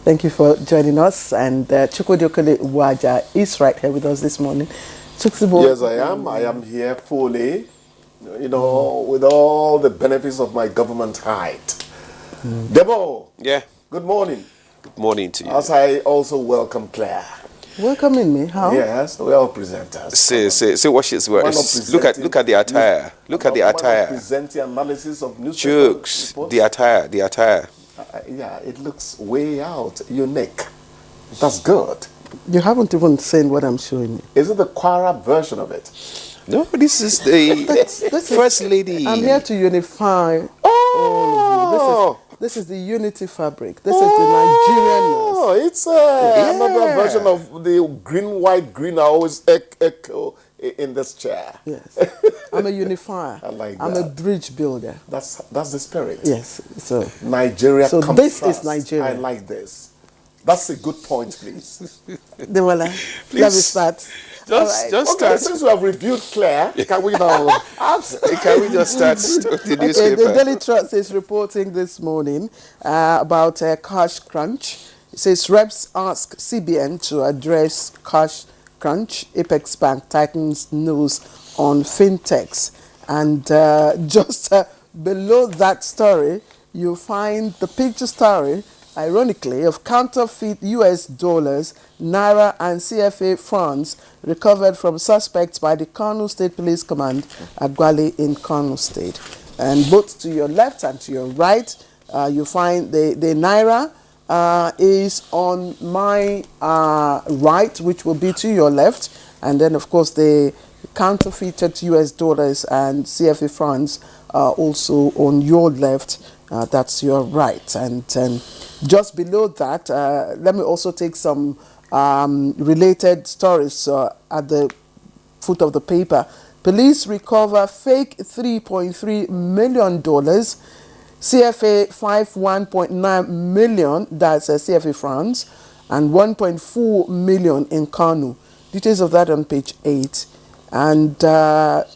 Thank you for joining us. And Chukwudokole Waja is right here with us this morning. Yes, I am. I am here fully, with all the benefits of my government height. Debo. Yeah. Good morning. Good morning to you. As I also welcome Claire. Welcoming me, how? Yes, well presenters. See what she's wearing. Look at the attire. Look at the attire. Presenting analysis of newspaper Jokes. reports. The attire. Yeah, it looks way out, unique. That's good. You haven't even seen what I'm showing you. Is it the Quara version of it? No, this is the First Lady. I'm here to unify all of you. This is the unity fabric. This is the Nigerian. Oh, it's another version of the green, white, green I always echo in this chair. Yes. I'm a unifier. I like I'm that. a bridge builder. That's the spirit. Yes. So Nigeria So comes this first. is Nigeria. I like this. That's a good point, please. Demola, let me start. Just Okay, start. since we have reviewed Claire, can we now? Can we just start the newspaper? Okay, the Daily Trust is reporting this morning about cash crunch. It says reps ask CBN to address cash crunch. Apex Bank tightens nose on fintechs. And just below that story, you find the picture story, ironically, of counterfeit US dollars, Naira and CFA funds recovered from suspects by the Kano State Police Command at Gwale in Kano State. And both to your left and to your right, you find the Naira is on my right, which will be to your left. And then, of course, the counterfeited US dollars and CFA funds are also on your left. That's your right. And just below that, let me also take some related stories at the foot of the paper. Police recover fake $3.3 million, CFA 51.9 million, that's CFA francs, and 1.4 million in Kanu. Details of that on page 8. And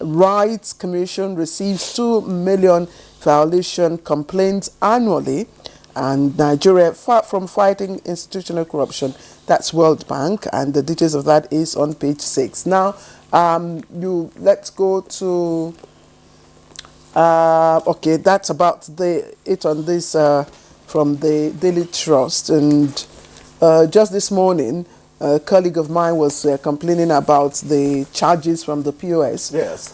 Rights Commission receives 2 million violation complaints annually. And Nigeria, far from fighting institutional corruption, that's World Bank, and the details of that is on page 6. Now, let's go to, okay, that's about it on this from the Daily Trust. And just this morning, a colleague of mine was complaining about the charges from the POS. Yes.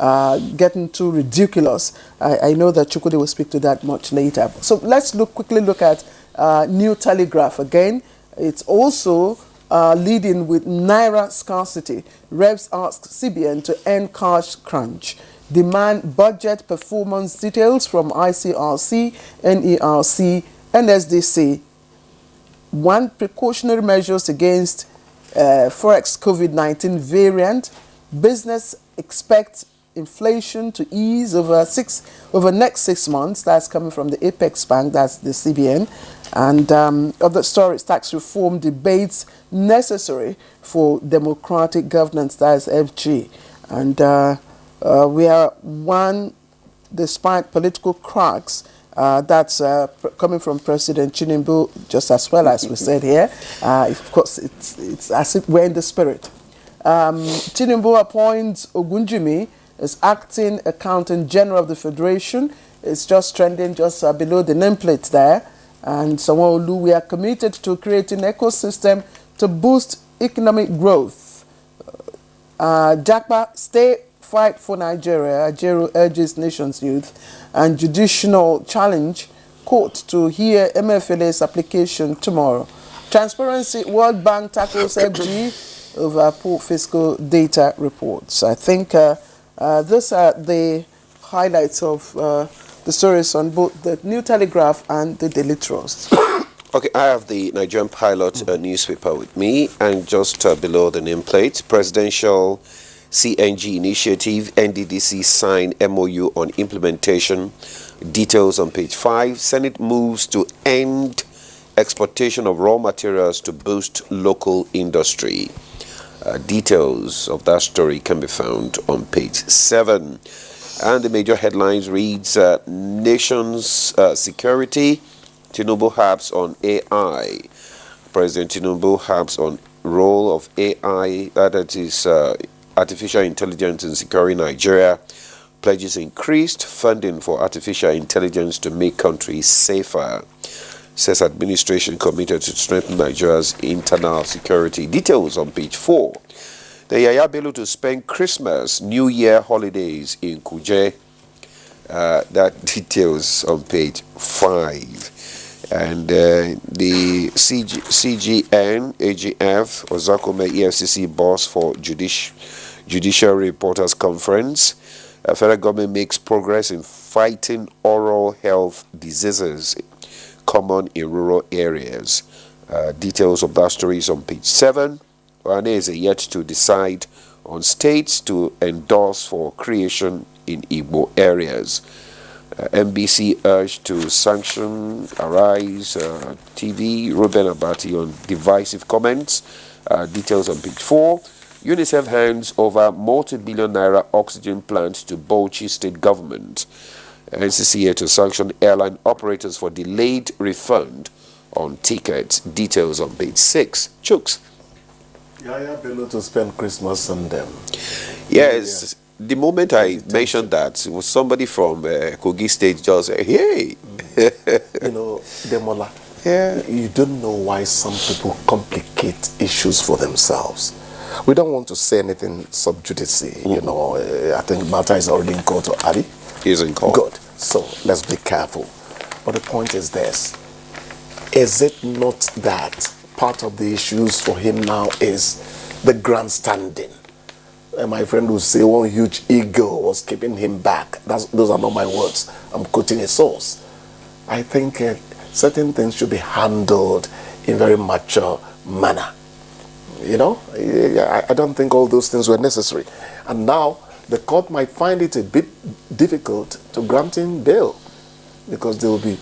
Getting too ridiculous. I know that Chukwudi will speak to that much later. So let's quickly look at New Telegraph again. It's also leading with Naira scarcity. Reps ask CBN to end cash crunch. Demand budget performance details from ICRC, NERC, NSDC. One, precautionary measures against Forex COVID-19 variant. Business expects inflation to ease over next 6 months. That's coming from the Apex Bank, that's the CBN. And other stories, tax reform debates necessary for democratic governance, that's FG. And we are one, despite political cracks, that's coming from President Tinubu, just as well as we said here. Of course, it's as if we're in the spirit. Tinubu appoints Ogunjimi as acting accountant general of the Federation. It's just trending just below the nameplate there. And Sanwo-Olu, we are committed to creating an ecosystem to boost economic growth. Jakpa, stay, fight for Nigeria. Ajero urges nation's youth. And judicial challenge court to hear MFLA's application tomorrow. Transparency, World Bank tackles FG over poor fiscal data reports. I think these are the highlights of the stories on both the New Telegraph and the Daily Trust. Okay, I have the Nigerian Pilot newspaper with me, and just below the nameplate, Presidential CNG Initiative, NDDC sign MOU on implementation. Details on page 5. Senate moves to end exportation of raw materials to boost local industry. Details of that story can be found on page 7. And the major headlines reads, Nation's Security, Tinubu harps on AI. President Tinubu harps on role of AI, that is artificial intelligence in securing Nigeria, pledges increased funding for artificial intelligence to make countries safer. Says administration committed to strengthen Nigeria's internal security. Details on page 4. The Yaya Bello to spend Christmas, New Year holidays in Kuje. That details on page 5. And the CGN, AGF, Ozakome EFCC boss for Judicial Reporters Conference. Federal government makes progress in fighting oral health diseases common in rural areas. Details of that story is on page 7. Wane is yet to decide on states to endorse for creation in Igbo areas. MBC urged to sanction Arise TV, Ruben Abati on divisive comments. Details on page 4. UNICEF hands over multi-billion naira oxygen plant to Bauchi state government. NCCA to sanction airline operators for delayed refund on tickets. Details on page 6. Chooks. Yaya Bello to spend Christmas on them. Yes, the moment I mentioned that, it was somebody from Kogi State just said, hey. You know, Demola, Yeah. you don't know why some people complicate issues for themselves. We don't want to say anything sub judice. You know, I think Malta is already in court already. He's in court. Good. So let's be careful. But the point is this. Is it not that part of the issues for him now is the grandstanding? And my friend will say one huge ego was keeping him back. Those are not my words. I'm quoting a source. I think certain things should be handled in very mature manner. You know, I don't think all those things were necessary. And now the court might find it a bit difficult to grant him bail because they will be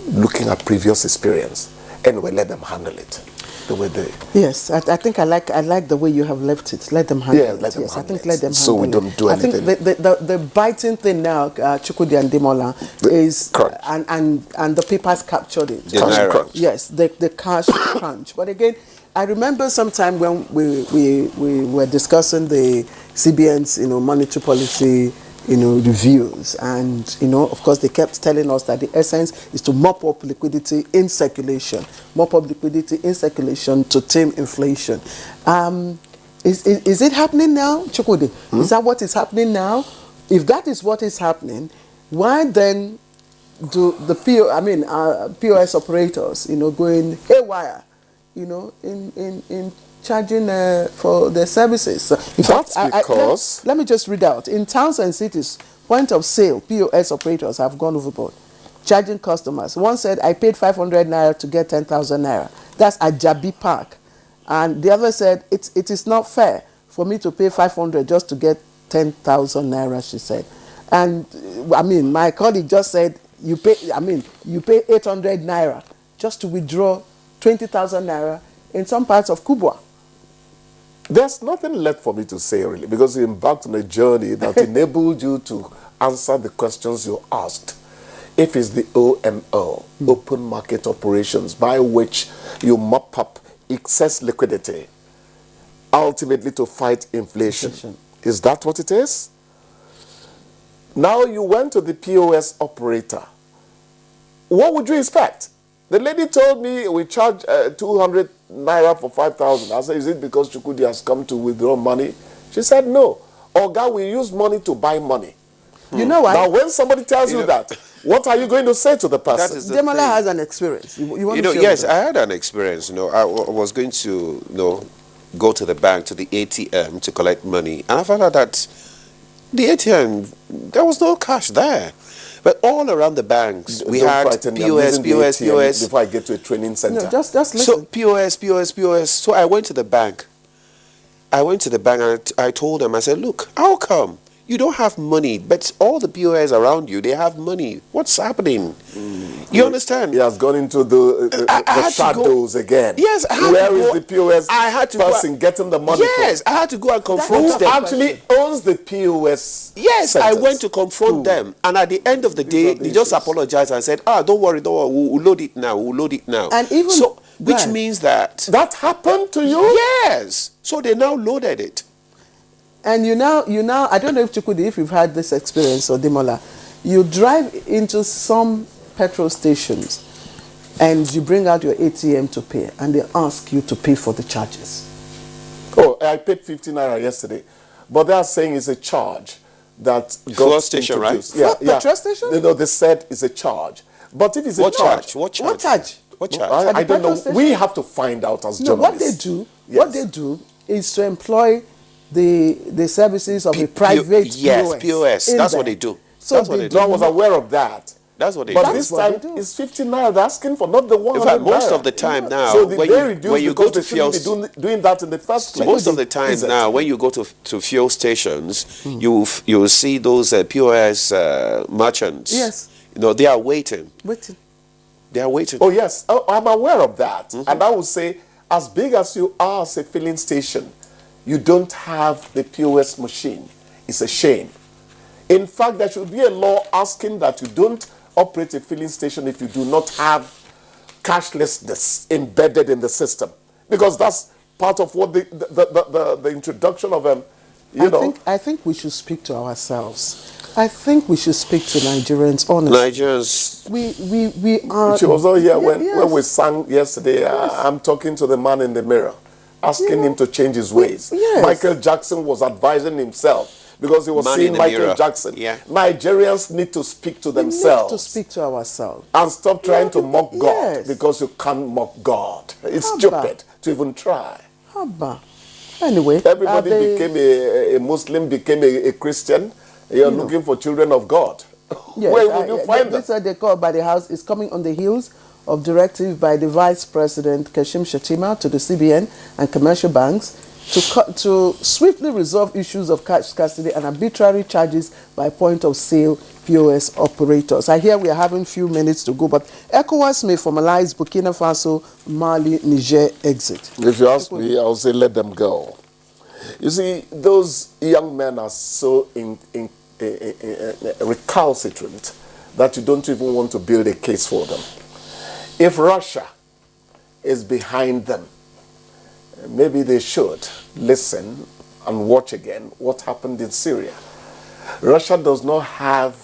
looking at previous experience. Anyway, let them handle it the way they... Yes, I think I like the way you have left it. Let them handle it. let them yes, handle I think it. let them handle it. So we don't do anything. I think the biting thing now, Chukwudi and Demola, is and the papers captured it. The cash crunch. Yes, the cash crunch. But again, I remember sometime when we were discussing the CBN's monetary policy reviews, and of course they kept telling us that the essence is to mop up liquidity in circulation to tame inflation. Is it happening now, Chukwudi? Is that what is happening now? If that is what is happening, why then do the POS operators going haywire in charging for their services? In fact, because... let me just read out. In towns and cities, point of sale, POS operators have gone overboard, charging customers. One said, I paid 500 naira to get 10,000 naira. That's at Jabi Park. And the other said, it is not fair for me to pay 500 just to get 10,000 naira, she said. And my colleague just said, you pay 800 naira just to withdraw 20,000 naira in some parts of Kubwa. There's nothing left for me to say, really, because you embarked on a journey that enabled you to answer the questions you asked. If it's the OMO, open market operations, by which you mop up excess liquidity, ultimately to fight inflation. Is that what it is? Now you went to the POS operator. What would you expect? The lady told me we charge 200 naira for 5,000. I said, is it because Chukwudi has come to withdraw money? She said, no. Oga, we use money to buy money. You know what? Now, when somebody tells you that, what are you going to say to the person? Demola has an experience. Yes, I had an experience. I was going to, go to the bank, to the ATM to collect money. And I found out that the ATM, there was no cash there. But all around the banks, we had POS. Before I get to a training center. No, just listen. So POS. So I went to the bank. And I told them, I said, look, how come you don't have money, but all the POS around you, they have money? What's happening? You understand? He has gone into the shadows again. Yes, Where is the POS person getting the money Yes, I had to go and confront them. Who actually owns the POS? Yes, centers? I went to confront them. And at the end of the day, they just apologized and said, don't worry, we'll load it now. And even which Right. means that That happened to you? yes. So they now loaded it. And you now, I don't know if you've had this experience, or Demola, you drive into some petrol stations and you bring out your ATM to pay, and they ask you to pay for the charges. Oh, I paid 50 naira yesterday. But they are saying it's a charge that Fuel got station, introduced. right? Petrol station? You know, they said it's a charge. But if it's What a charge, charge? What charge? What charge? What charge? I At the don't petrol know. station? We have to find out as No, journalists. what they do is to employ the services of a private yes, POS. in That's there. what they do. So That's what they No, I do. was aware of that. That's what they But do. this what time, they do. it's 50 naira they're asking for, not the 100 In fact, most naira. of the time now, So did when they you, reduce when you because go to they shouldn't fuel, be doing that in the first place? most of the time Is it? now, when you go to fuel stations, you will see those POS merchants. Yes. You know, they are waiting. Waiting. They are waiting. Oh, yes. Oh, I'm aware of that. And I would say, as big as you are as a filling station, you don't have the POS machine. It's a shame. In fact, there should be a law asking that you don't operate a filling station if you do not have cashlessness embedded in the system. Because that's part of what the introduction of, I think we should speak to ourselves. I think we should speak to Nigerians honestly. Nigerians. We are. She was all here when yes. we sang yesterday. I'm talking to the man in the mirror, asking him to change his ways. Yes. Michael Jackson was advising himself because he was Man in seeing the Michael mirror. Jackson. Yeah. Nigerians need to speak to We need themselves to speak to ourselves. and stop trying to mock God, yes. because you can't mock God. It's How stupid to even try. Haba. Anyway, Everybody became a Muslim, became a Christian. You're looking for children of God. Yes, Where would you find them? This what they call by the house is coming on the heels of directive by the Vice President Kashim Shettima to the CBN and commercial banks to swiftly resolve issues of cash custody and arbitrary charges by point of sale POS operators. I hear we are having few minutes to go, but ECOWAS may formalize Burkina Faso, Mali, Niger exit. If you ask me, I'll say let them go. You see, those young men are so recalcitrant that you don't even want to build a case for them. If Russia is behind them, maybe they should listen and watch again what happened in Syria. Russia does not have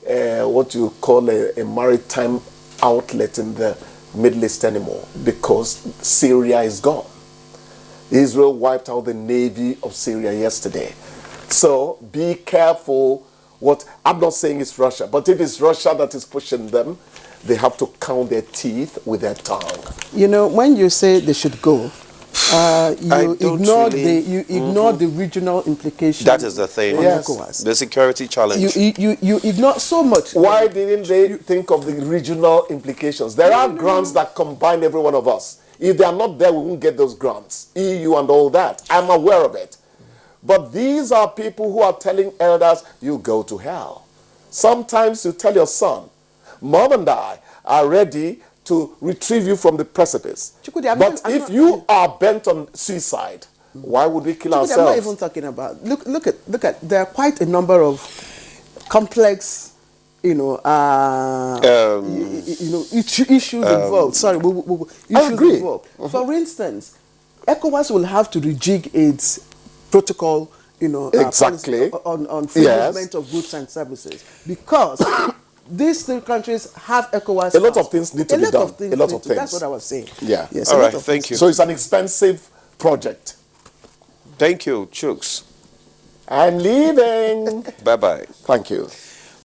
what you call a maritime outlet in the Middle East anymore because Syria is gone. Israel wiped out the navy of Syria yesterday. So be careful I'm not saying it's Russia, but if it's Russia that is pushing them, they have to count their teeth with their tongue. You know, when you say they should go, you ignore the regional implications. That is the thing. Yes. ECOWAS. The security challenge. You ignore so much. Why didn't they think of the regional implications? There are grants that combine every one of us. If they are not there, we won't get those grants. EU and all that. I'm aware of it. But these are people who are telling elders, you go to hell. Sometimes you tell your son, Mom and I are ready to retrieve you from the precipice. Chukudi, But if you are bent on suicide, why would we kill ourselves? I'm not even talking about. Look at. There are quite a number of complex, issues involved. Sorry, issues agree. involved. For instance, ECOWAS will have to rejig its protocol, Exactly. policy on free movement of goods and services, because these three countries have ECOWAS. A lot of things need to be done. A lot of things. That's what I was saying. Yeah. Yes. All a lot right, of thank things. you. So it's an expensive project. Thank you, Chooks. I'm leaving. Bye-bye. Thank you.